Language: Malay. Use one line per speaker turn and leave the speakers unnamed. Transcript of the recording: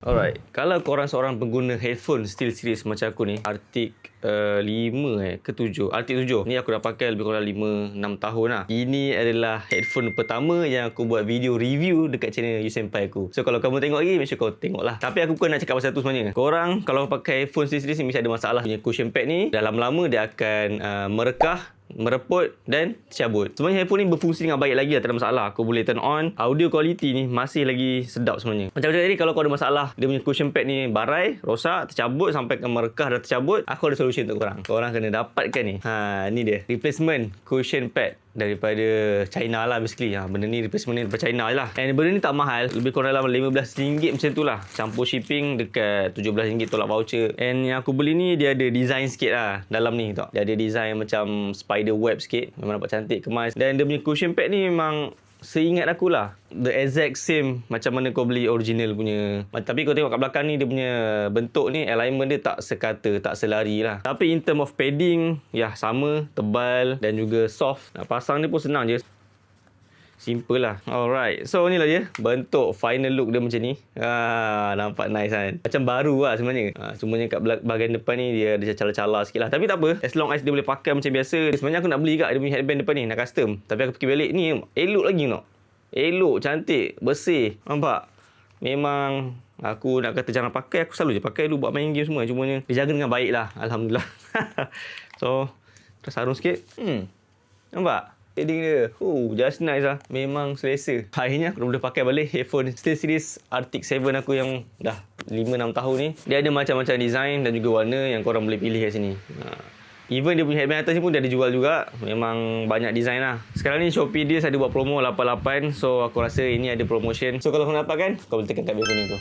Alright, kalau korang seorang pengguna headphone SteelSeries macam aku ni, Arctic 5 ke 7, Arctic 7 ni aku dah pakai lebih kurang 5-6 tahun lah. Ini adalah headphone pertama yang aku buat video review dekat channel YouSenpai aku. So kalau kamu tengok lagi, make sure kau tengok lah. Tapi aku bukan nak cakap pasal tu sebenarnya. Korang kalau pakai headphone SteelSeries ni mesti ada masalah. Punya cushion pad ni dah lama-lama dia akan merekah, mereput dan tercabut. Sebenarnya headphone ni berfungsi dengan baik lagi lah, tak ada masalah. Aku boleh turn on. Audio quality ni masih lagi sedap sebenarnya. Macam tadi kalau kau ada masalah, dia punya cushion pad ni barai, rosak, tercabut sampai ke merekah dah tercabut, aku ada solution untuk korang. Korang kena dapatkan ni. Ni dia. Replacement cushion pad daripada China lah basically. Benda ni replacement ni daripada China je lah. And benda ni tak mahal, lebih kurang dalam RM15 macam tu lah. Campur shipping dekat RM17 tolak voucher. And yang aku beli ni dia ada design sikit lah dalam ni tau. Dia ada design macam spider web sikit. Memang nampak cantik, kemas. Dan dia punya cushion pad ni memang seingat aku lah, the exact same macam mana kau beli original punya. Tapi kau tengok kat belakang ni, dia punya bentuk ni, alignment dia tak sekata, tak selari lah. Tapi in term of padding, ya sama, tebal dan juga soft. Nak pasang ni pun senang je. Simple lah. Alright. So inilah dia bentuk final look dia macam ni. Nampak nice kan. Macam baru lah sebenarnya. Cumanya kat bahagian depan ni dia ada cala-cala sikit lah. Tapi tak apa. As long as dia boleh pakai macam biasa. Sebenarnya aku nak beli kat dia punya headband depan ni. Nak custom. Tapi aku fikir balik ni elok lagi tau. Elok, cantik, bersih. Nampak? Memang aku nak kata jangan pakai. Aku selalu je pakai dulu buat main game semua. Cumanya dijaga dengan baik lah. Alhamdulillah. So, tersarung sikit. Nampak? Shading dia. Just nice lah. Memang selesa. Akhirnya aku boleh pakai balik headphone SteelSeries Arctic 7 aku yang dah 5-6 tahun ni. Dia ada macam-macam design dan juga warna yang korang boleh pilih kat sini. Even dia punya headband atas ni pun dia ada jual juga. Memang banyak design lah. Sekarang ni Shopee dia ada buat promo 88. So aku rasa ini ada promotion. So kalau kau nak dapatkan, kau boleh tekan kat bel kuning tu.